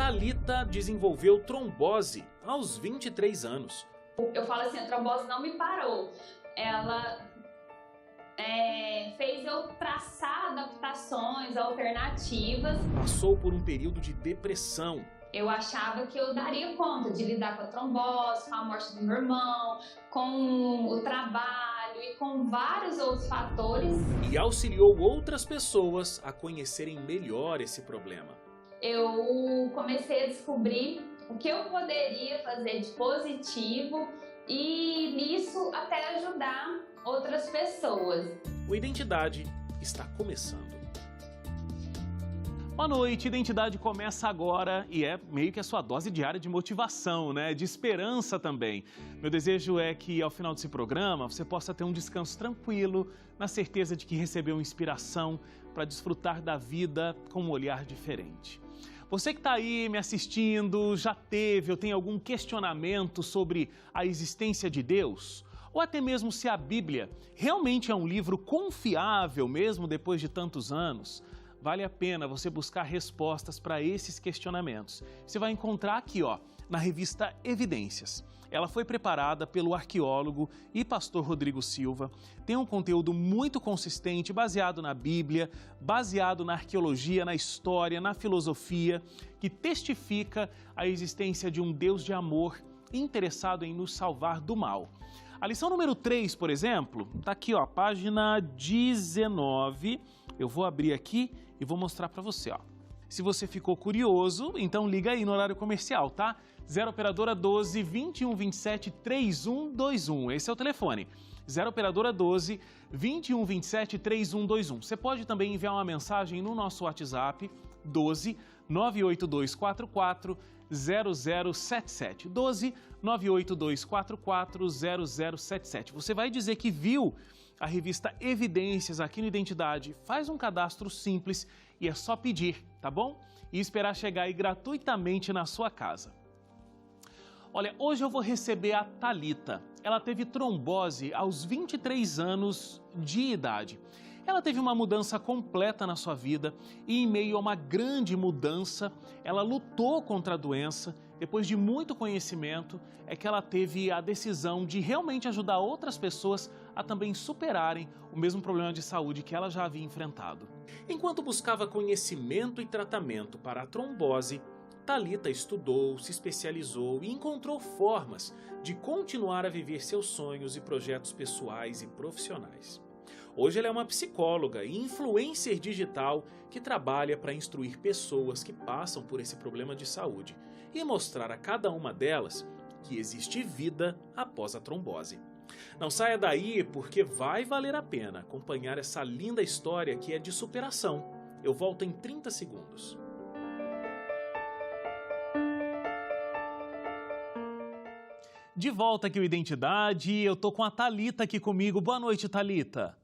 Thalita desenvolveu trombose aos 23 anos. Eu falo assim, a trombose não me parou. Ela fez eu traçar adaptações alternativas. Passou por um período de depressão. Eu achava que eu daria conta de lidar com a trombose, com a morte do meu irmão, com o trabalho e com vários outros fatores. E auxiliou outras pessoas a conhecerem melhor esse problema. Eu comecei a descobrir o que eu poderia fazer de positivo e nisso até ajudar outras pessoas. O Identidade está começando. Boa noite, Identidade começa agora e é meio que a sua dose diária de motivação, né? De esperança também. Meu desejo é que ao final desse programa você possa ter um descanso tranquilo, na certeza de que recebeu inspiração para desfrutar da vida com um olhar diferente. Você que está aí me assistindo, já teve ou tem algum questionamento sobre a existência de Deus? Ou até mesmo se a Bíblia realmente é um livro confiável mesmo depois de tantos anos? Vale a pena você buscar respostas para esses questionamentos. Você vai encontrar aqui, na revista Evidências. Ela foi preparada pelo arqueólogo e pastor Rodrigo Silva. Tem um conteúdo muito consistente, baseado na Bíblia, baseado na arqueologia, na história, na filosofia, que testifica a existência de um Deus de amor interessado em nos salvar do mal. A lição número 3, por exemplo, está aqui, página 19. Eu vou abrir aqui e vou mostrar para você, Se você ficou curioso, então liga aí no horário comercial, tá? 0 operadora 12 21 27 3121. Esse é o telefone. 0 operadora 12 21 27 3121. Você pode também enviar uma mensagem no nosso WhatsApp 12 98244 0077. 12 98244 0077. Você vai dizer que viu a revista Evidências aqui no Identidade. Faz um cadastro simples e é só pedir, tá bom? E esperar chegar aí gratuitamente na sua casa. Olha, hoje eu vou receber a Thalita. Ela teve trombose aos 23 anos de idade. Ela teve uma mudança completa na sua vida e, em meio a uma grande mudança, ela lutou contra a doença. Depois de muito conhecimento, é que ela teve a decisão de realmente ajudar outras pessoas a também superarem o mesmo problema de saúde que ela já havia enfrentado. Enquanto buscava conhecimento e tratamento para a trombose, Thalita estudou, se especializou e encontrou formas de continuar a viver seus sonhos e projetos pessoais e profissionais. Hoje ela é uma psicóloga e influencer digital que trabalha para instruir pessoas que passam por esse problema de saúde e mostrar a cada uma delas que existe vida após a trombose. Não saia daí porque vai valer a pena acompanhar essa linda história que é de superação. Eu volto em 30 segundos. De volta aqui o Identidade, eu tô com a Thalita aqui comigo. Boa noite, Thalita.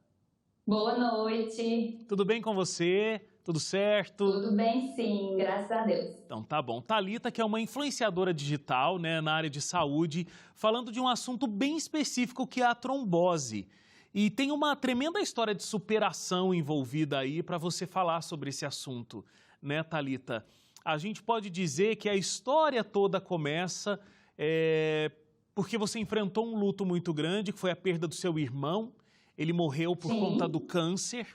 Boa noite. Tudo bem com você? Tudo certo? Tudo bem, sim, graças a Deus. Então tá bom. Thalita, que é uma influenciadora digital, na área de saúde, falando de um assunto bem específico que é a trombose. E tem uma tremenda história de superação envolvida aí para você falar sobre esse assunto, né, Thalita? A gente pode dizer que a história toda começa porque você enfrentou um luto muito grande, que foi a perda do seu irmão. Ele morreu por conta do câncer.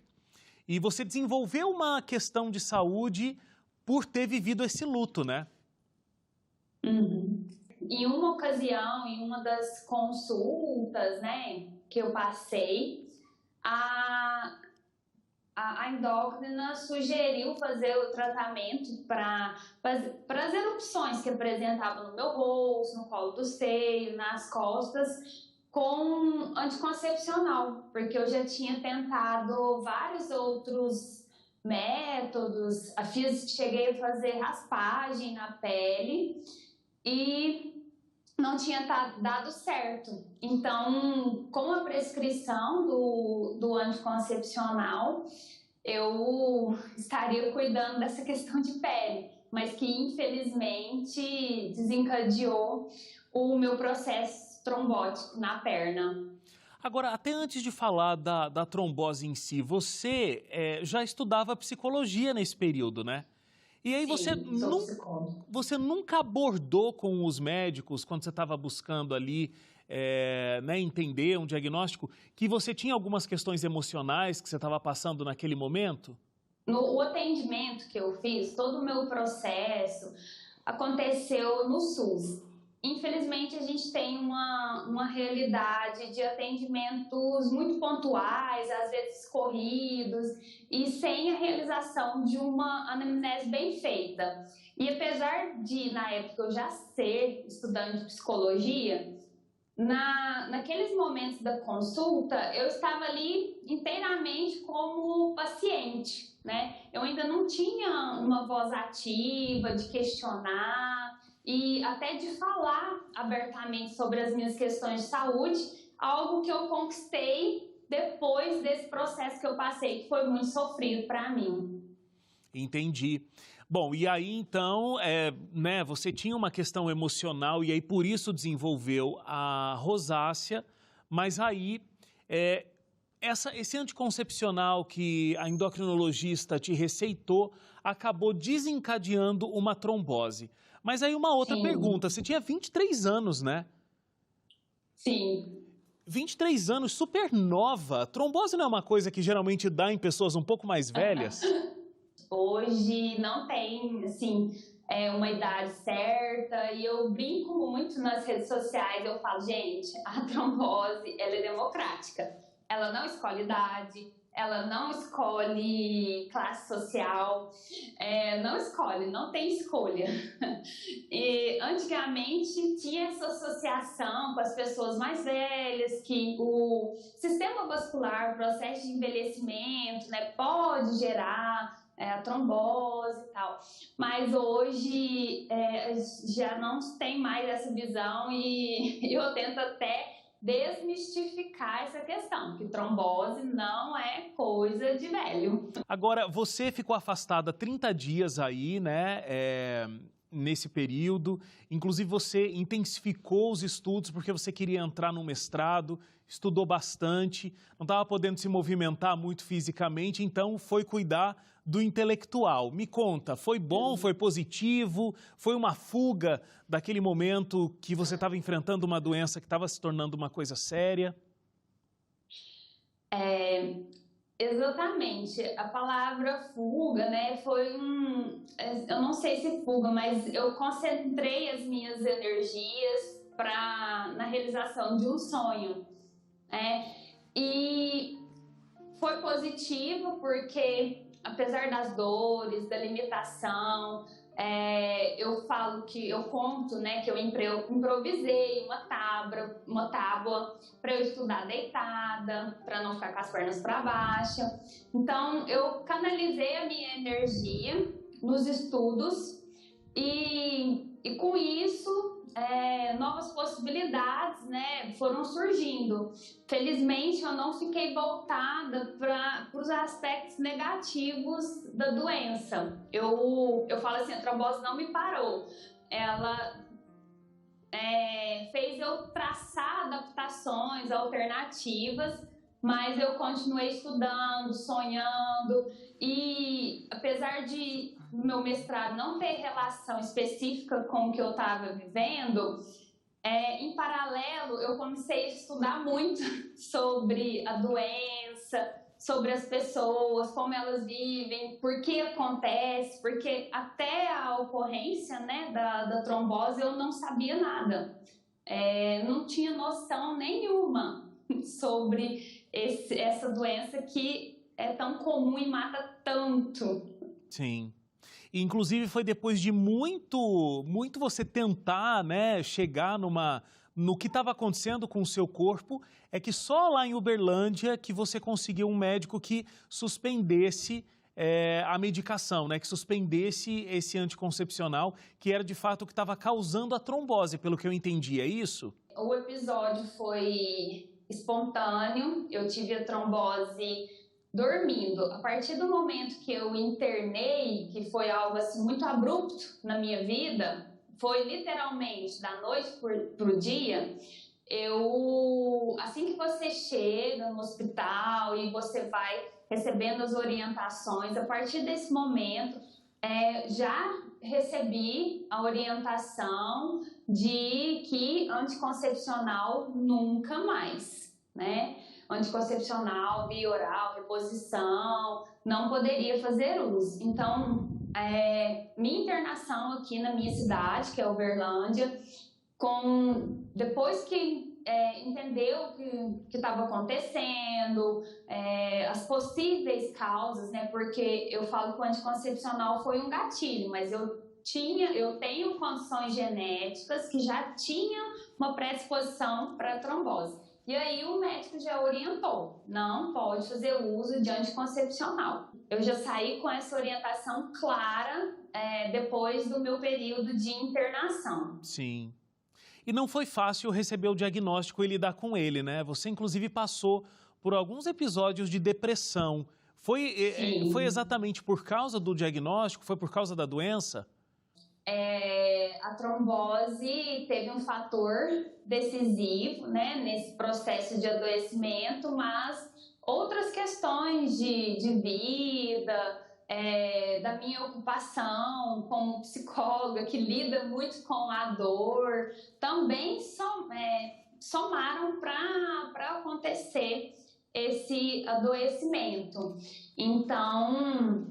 E você desenvolveu uma questão de saúde por ter vivido esse luto, né? Uhum. Em uma ocasião, em uma das consultas, que eu passei, a endócrina sugeriu fazer o tratamento para as erupções que apresentavam no meu rosto, no colo do seio, nas costas, com anticoncepcional, porque eu já tinha tentado vários outros métodos, cheguei a fazer raspagem na pele e não tinha dado certo. Então, com a prescrição do anticoncepcional, eu estaria cuidando dessa questão de pele, mas que infelizmente desencadeou o meu processo trombótico na perna. Agora, até antes de falar da trombose em si, você já estudava psicologia nesse período, né? E aí Sim, sou psicóloga. você nunca abordou com os médicos, quando você estava buscando ali, né, entender um diagnóstico, que você tinha algumas questões emocionais que você estava passando naquele momento? No o atendimento que eu fiz, todo o meu processo aconteceu no SUS. Infelizmente, a gente tem uma realidade de atendimentos muito pontuais, às vezes corridos, e sem a realização de uma anamnese bem feita. E apesar de, na época, eu já ser estudante de psicologia, naqueles momentos da consulta, eu estava ali inteiramente como paciente, né? Eu ainda não tinha uma voz ativa de questionar e até de falar abertamente sobre as minhas questões de saúde, algo que eu conquistei depois desse processo que eu passei, que foi muito sofrido para mim. Entendi. Bom, e aí então, né, você tinha uma questão emocional e aí por isso desenvolveu a rosácea, mas aí esse anticoncepcional que a endocrinologista te receitou acabou desencadeando uma trombose. Mas aí uma outra Sim, pergunta, você tinha 23 anos, né? sim. 23 anos, super nova. Trombose não é uma coisa que geralmente dá em pessoas um pouco mais velhas? Hoje não tem, assim, uma idade certa e eu brinco muito nas redes sociais, eu falo, gente, a trombose, ela é democrática. Ela não escolhe idade, ela não escolhe classe social, não escolhe, não tem escolha. E antigamente tinha essa associação com as pessoas mais velhas, que o sistema vascular, o processo de envelhecimento, né, pode gerar a trombose e tal. Mas hoje já não tem mais essa visão e eu tento até desmistificar essa questão, que trombose não é coisa de velho. Agora, você ficou afastada 30 dias aí, né, nesse período. Inclusive, você intensificou os estudos porque você queria entrar no mestrado, estudou bastante, não estava podendo se movimentar muito fisicamente, então foi cuidar do intelectual. Me conta, foi bom, foi positivo, foi uma fuga daquele momento que você estava enfrentando uma doença que estava se tornando uma coisa séria? Exatamente, a palavra fuga, né, eu não sei se fuga, mas eu concentrei as minhas energias na realização de um sonho, né, e foi positivo porque, apesar das dores, da limitação, eu falo que eu conto, né, que eu improvisei uma tábua para eu estudar deitada, para não ficar com as pernas para baixo. Então, eu canalizei a minha energia nos estudos e com isso novas possibilidades, né, foram surgindo. Felizmente, eu não fiquei voltada para os aspectos negativos da doença. Eu falo assim, a trombose não me parou. Ela fez eu traçar adaptações alternativas, mas eu continuei estudando, sonhando e apesar de meu mestrado não ter relação específica com o que eu estava vivendo, em paralelo eu comecei a estudar muito sobre a doença, sobre as pessoas, como elas vivem, por que acontece, porque até a ocorrência, né, da trombose eu não sabia nada, não tinha noção nenhuma sobre essa doença que é tão comum e mata tanto. Sim. E, inclusive, foi depois de muito você tentar, né, chegar no que estava acontecendo com o seu corpo, é que só lá em Uberlândia que você conseguiu um médico que suspendesse a medicação, né, que suspendesse esse anticoncepcional, que era de fato o que estava causando a trombose, pelo que eu entendi, é isso? O episódio foi espontâneo, eu tive a trombose dormindo. A partir do momento que eu internei, que foi algo assim muito abrupto na minha vida, foi literalmente da noite pro dia, assim que você chega no hospital e você vai recebendo as orientações, a partir desse momento, Já recebi a orientação de que anticoncepcional nunca mais, né? Anticoncepcional, via oral, reposição, não poderia fazer uso. Então, minha internação aqui na minha cidade, que é Uberlândia, depois que entendeu o que estava acontecendo, as possíveis causas, né? Porque eu falo que o anticoncepcional foi um gatilho, mas eu tenho condições genéticas que já tinham uma predisposição para trombose. E aí o médico já orientou, não pode fazer uso de anticoncepcional. Eu já saí com essa orientação clara depois do meu período de internação. Sim. E não foi fácil receber o diagnóstico e lidar com ele, né? Você, inclusive, passou por alguns episódios de depressão. Foi exatamente por causa do diagnóstico? Foi por causa da doença? A trombose teve um fator decisivo, né, nesse processo de adoecimento, mas outras questões de vida, da minha ocupação como psicóloga, que lida muito com a dor, também somaram para acontecer esse adoecimento. Então,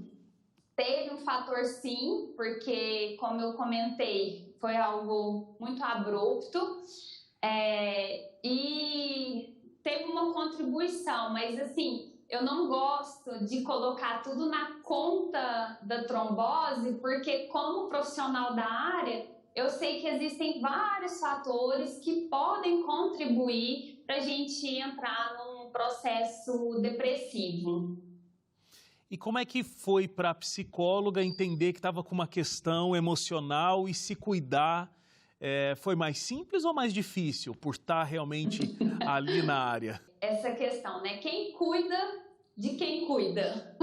teve um fator sim, porque, como eu comentei, foi algo muito abrupto e teve uma contribuição, mas assim, eu não gosto de colocar tudo na conta da trombose, porque como profissional da área, eu sei que existem vários fatores que podem contribuir para a gente entrar num processo depressivo. E como é que foi para a psicóloga entender que estava com uma questão emocional e se cuidar? Foi mais simples ou mais difícil por estar realmente ali na área? Essa questão, né? Quem cuida de quem cuida.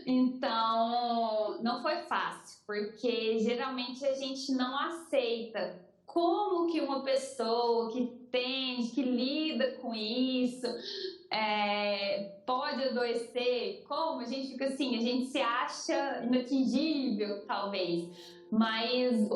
Então, não foi fácil, porque geralmente a gente não aceita como que uma pessoa que entende, que lida com isso, pode adoecer. Como? A gente fica assim, a gente se acha inatingível, talvez. Mas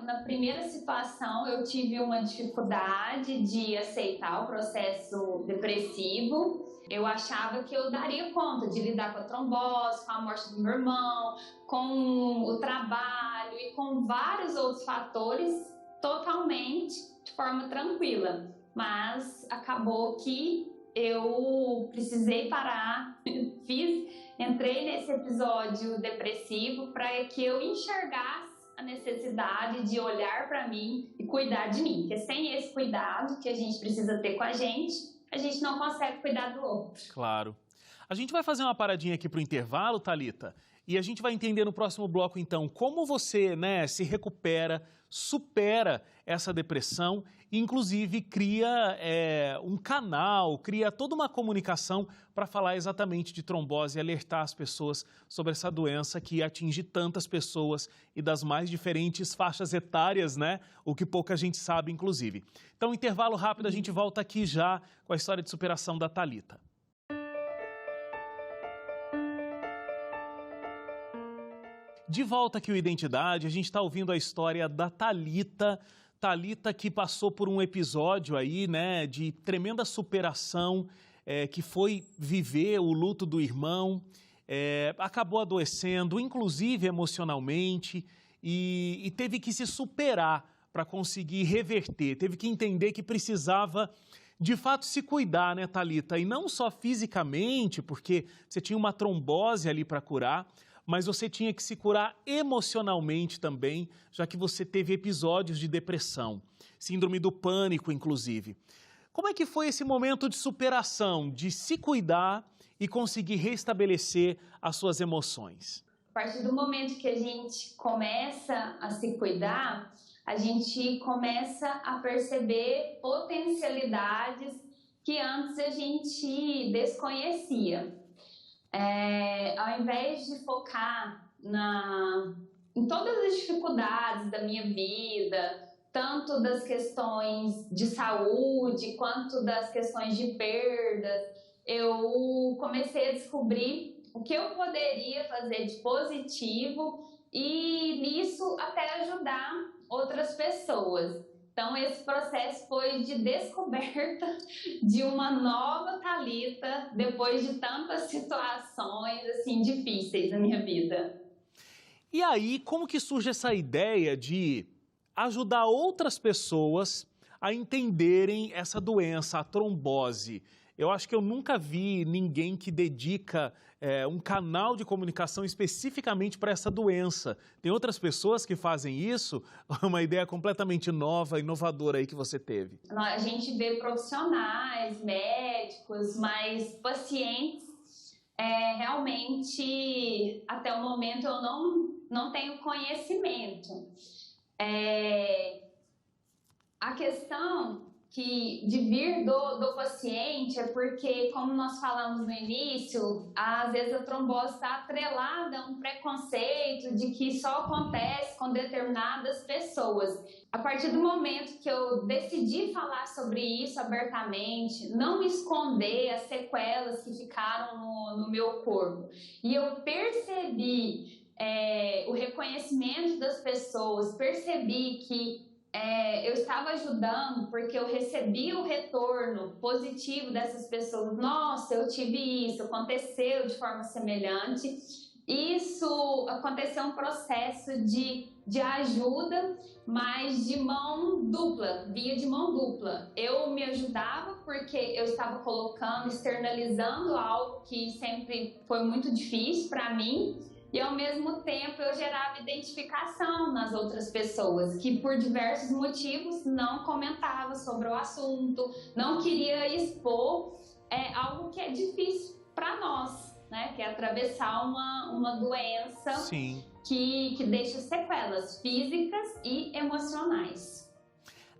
na primeira situação, eu tive uma dificuldade de aceitar o processo depressivo. Eu achava que eu daria conta de lidar com a trombose, com a morte do meu irmão, com o trabalho e com vários outros fatores totalmente de forma tranquila. Mas acabou que eu precisei parar, entrei nesse episódio depressivo para que eu enxergasse a necessidade de olhar para mim e cuidar de mim. Porque sem esse cuidado que a gente precisa ter com a gente não consegue cuidar do outro. Claro. A gente vai fazer uma paradinha aqui para o intervalo, Thalita, e a gente vai entender no próximo bloco, então, como você, se recupera, supera essa depressão e, inclusive, cria um canal, cria toda uma comunicação para falar exatamente de trombose e alertar as pessoas sobre essa doença que atinge tantas pessoas e das mais diferentes faixas etárias, o que pouca gente sabe, inclusive. Então, intervalo rápido, a gente volta aqui já com a história de superação da Thalita. De volta aqui o Identidade, a gente está ouvindo a história da Thalita. Thalita que passou por um episódio aí, de tremenda superação, que foi viver o luto do irmão, acabou adoecendo, inclusive emocionalmente, e teve que se superar para conseguir reverter, teve que entender que precisava de fato se cuidar, Thalita? E não só fisicamente, porque você tinha uma trombose ali para curar, mas você tinha que se curar emocionalmente também, já que você teve episódios de depressão, síndrome do pânico, inclusive. Como é que foi esse momento de superação, de se cuidar e conseguir restabelecer as suas emoções? A partir do momento que a gente começa a se cuidar, a gente começa a perceber potencialidades que antes a gente desconhecia. Ao invés de focar em todas as dificuldades da minha vida, tanto das questões de saúde quanto das questões de perdas, eu comecei a descobrir o que eu poderia fazer de positivo e nisso até ajudar outras pessoas. Então, esse processo foi de descoberta de uma nova Thalita depois de tantas situações assim difíceis na minha vida. E aí, como que surge essa ideia de ajudar outras pessoas a entenderem essa doença, a trombose? Eu acho que eu nunca vi ninguém que dedica um canal de comunicação especificamente para essa doença. Tem outras pessoas que fazem isso? Uma ideia completamente nova, inovadora aí que você teve. A gente vê profissionais, médicos, mas pacientes, realmente, até o momento eu não tenho conhecimento. A questão de vir do paciente é porque, como nós falamos no início, às vezes a trombose está atrelada a um preconceito de que só acontece com determinadas pessoas. A partir do momento que eu decidi falar sobre isso abertamente, não esconder as sequelas que ficaram no meu corpo, e eu percebi o reconhecimento das pessoas, percebi que eu estava ajudando porque eu recebi o retorno positivo dessas pessoas. Nossa, eu tive isso, aconteceu de forma semelhante. Isso aconteceu um processo de ajuda, mas de mão dupla, via de mão dupla. Eu me ajudava porque eu estava colocando, externalizando algo que sempre foi muito difícil para mim. E, ao mesmo tempo, eu gerava identificação nas outras pessoas, que por diversos motivos não comentavam sobre o assunto, não queria expor algo que é difícil para nós, né? Que é atravessar uma doença que deixa sequelas físicas e emocionais.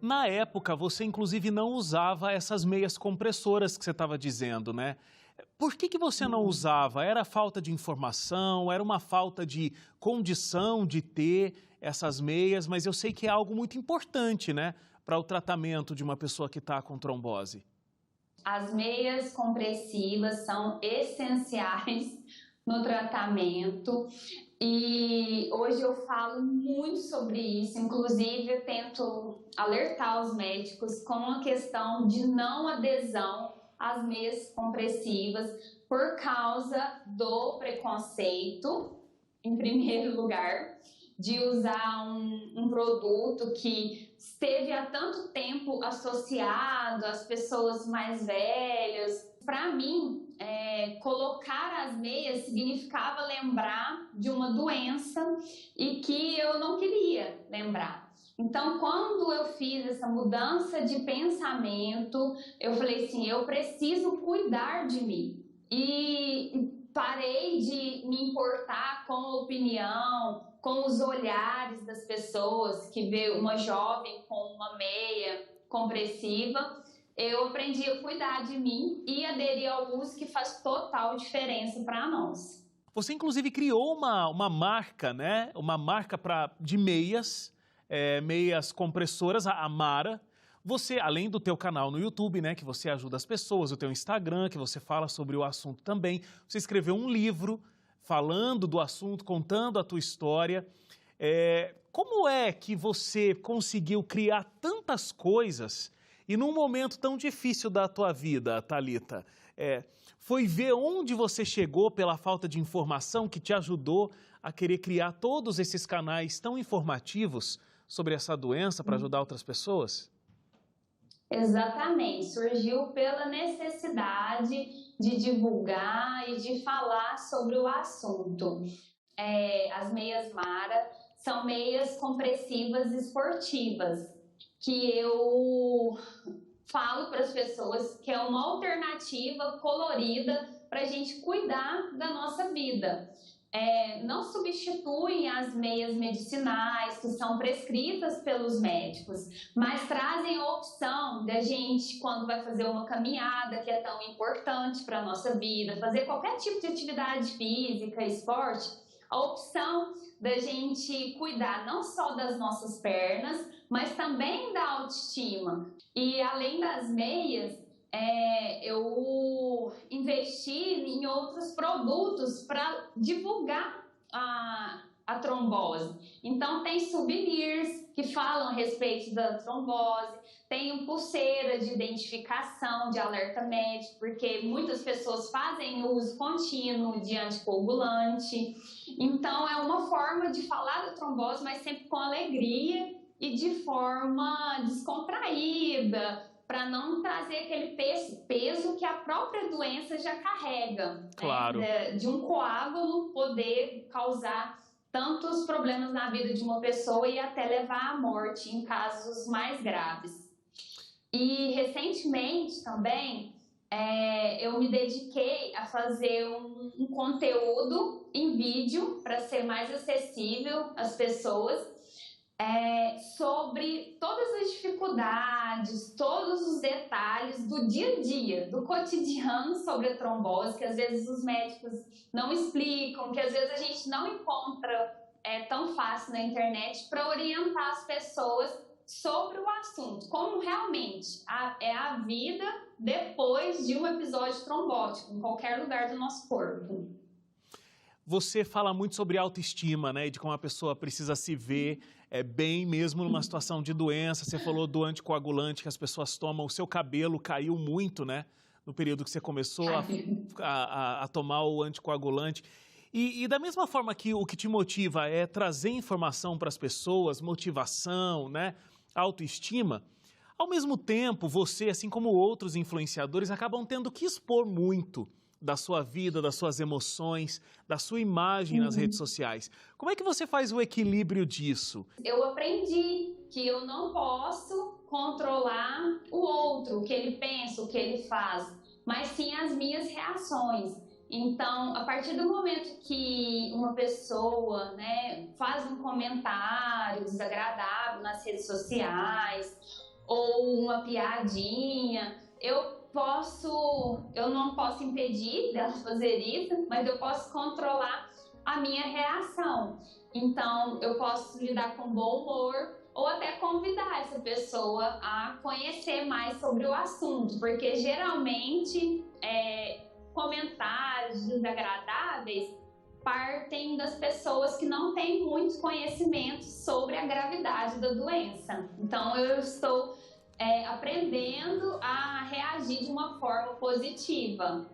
Na época, você inclusive não usava essas meias compressoras que você estava dizendo, né? Por que você não usava? Era falta de informação? Era uma falta de condição de ter essas meias? Mas eu sei que é algo muito importante, né? Para o tratamento de uma pessoa que está com trombose. As meias compressivas são essenciais no tratamento. E hoje eu falo muito sobre isso. Inclusive, eu tento alertar os médicos com a questão de não adesão as meias compressivas por causa do preconceito, em primeiro lugar, de usar um produto que esteve há tanto tempo associado às pessoas mais velhas. Para mim, colocar as meias significava lembrar de uma doença e que eu não queria lembrar. Então, quando eu fiz essa mudança de pensamento, eu falei assim, eu preciso cuidar de mim. E parei de me importar com a opinião, com os olhares das pessoas, que vê uma jovem com uma meia compressiva. Eu aprendi a cuidar de mim e aderir ao uso, que faz total diferença para nós. Você, inclusive, criou uma marca, né? Uma marca de meias, meias compressoras, a Mara. Você, além do teu canal no YouTube, né, que você ajuda as pessoas, o teu Instagram, que você fala sobre o assunto também, você escreveu um livro falando do assunto, contando a tua história. Como é que você conseguiu criar tantas coisas e num momento tão difícil da tua vida, Thalita? Foi ver onde você chegou pela falta de informação que te ajudou a querer criar todos esses canais tão informativos sobre essa doença para ajudar outras pessoas? Exatamente, surgiu pela necessidade de divulgar e de falar sobre o assunto. As meias Mara são meias compressivas esportivas, que eu falo para as pessoas que é uma alternativa colorida para a gente cuidar da nossa vida. Não substituem as meias medicinais que são prescritas pelos médicos, mas trazem a opção da gente, quando vai fazer uma caminhada, que é tão importante para a nossa vida, fazer qualquer tipo de atividade física, esporte, a opção da gente cuidar não só das nossas pernas, mas também da autoestima. E além das meias, eu investi em outros produtos para divulgar a trombose. Então, tem souvenirs que falam a respeito da trombose, tem pulseira de identificação, de alerta médico, porque muitas pessoas fazem uso contínuo de anticoagulante. Então, é uma forma de falar da trombose, mas sempre com alegria e de forma descontraída, para não trazer aquele peso que a própria doença já carrega. Claro. Né? De um coágulo poder causar tantos problemas na vida de uma pessoa e até levar à morte em casos mais graves. E recentemente também eu me dediquei a fazer um conteúdo em vídeo para ser mais acessível às pessoas, sobre todas as dificuldades, todos os detalhes do dia a dia, do cotidiano sobre a trombose, que às vezes os médicos não explicam, que às vezes a gente não encontra tão fácil na internet, para orientar as pessoas sobre o assunto, como realmente é a vida depois de um episódio trombótico, em qualquer lugar do nosso corpo. Você fala muito sobre autoestima, né? De como a pessoa precisa se ver bem mesmo numa situação de doença. Você falou do anticoagulante que as pessoas tomam. O seu cabelo caiu muito, né? No período que você começou a tomar o anticoagulante. E da mesma forma que o que te motiva é trazer informação para as pessoas, motivação, né? Autoestima, ao mesmo tempo você, assim como outros influenciadores, acabam tendo que expor muito da sua vida, das suas emoções, da sua imagem nas redes sociais. Como é que você faz o equilíbrio disso? Eu aprendi que eu não posso controlar o outro, o que ele pensa, o que ele faz, mas sim as minhas reações. Então, a partir do momento que uma pessoa, né, faz um comentário desagradável nas redes sociais ou uma piadinha, eu não posso impedir dela fazer isso, mas eu posso controlar a minha reação. Então, eu posso lidar com bom humor ou até convidar essa pessoa a conhecer mais sobre o assunto, porque geralmente comentários desagradáveis partem das pessoas que não têm muito conhecimento sobre a gravidade da doença. Então, eu estou aprendendo a reagir de uma forma positiva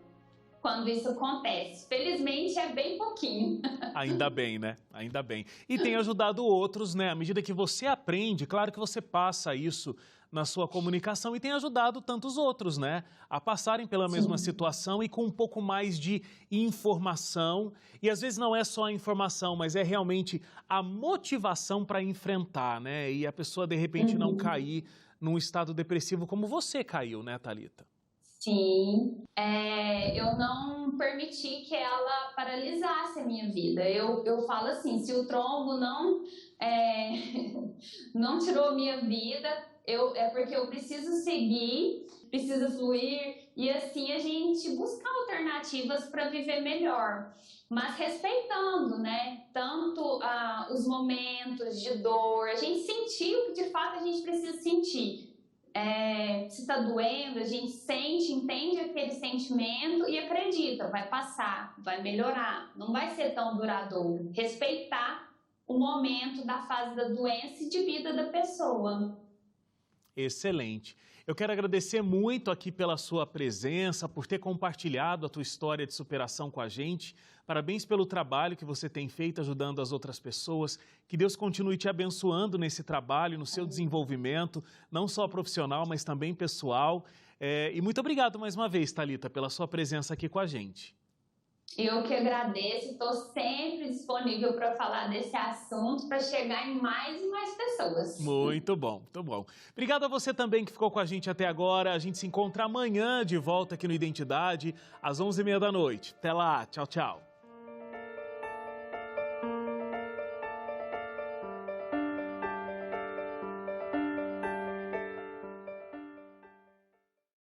quando isso acontece. Felizmente, é bem pouquinho. Ainda bem, né? Ainda bem. E tem ajudado outros, né? À medida que você aprende, claro que você passa isso na sua comunicação e tem ajudado tantos outros, né? A passarem pela mesma situação e com um pouco mais de informação. E às vezes não é só a informação, mas é realmente a motivação para enfrentar, né? E a pessoa, de repente, não cair num estado depressivo como você caiu, né, Thalita? Sim, eu não permiti que ela paralisasse a minha vida. Eu falo assim, se o trombo não tirou a minha vida, é porque eu preciso seguir, preciso fluir e assim a gente buscar alternativas para viver melhor. Mas respeitando, né, tanto os momentos de dor, a gente sentir o que de fato a gente precisa sentir. Se está doendo, a gente sente, entende aquele sentimento e acredita, vai passar, vai melhorar, não vai ser tão duradouro. Respeitar o momento da fase da doença e de vida da pessoa. Excelente. Eu quero agradecer muito aqui pela sua presença, por ter compartilhado a tua história de superação com a gente. Parabéns pelo trabalho que você tem feito ajudando as outras pessoas. Que Deus continue te abençoando nesse trabalho, no seu desenvolvimento, não só profissional, mas também pessoal. E muito obrigado mais uma vez, Thalita, pela sua presença aqui com a gente. Eu que agradeço, estou sempre disponível para falar desse assunto, para chegar em mais e mais pessoas. Muito bom, muito bom. Obrigado a você também que ficou com a gente até agora. A gente se encontra amanhã de volta aqui no Identidade, às 11h30 da noite. Até lá, tchau, tchau.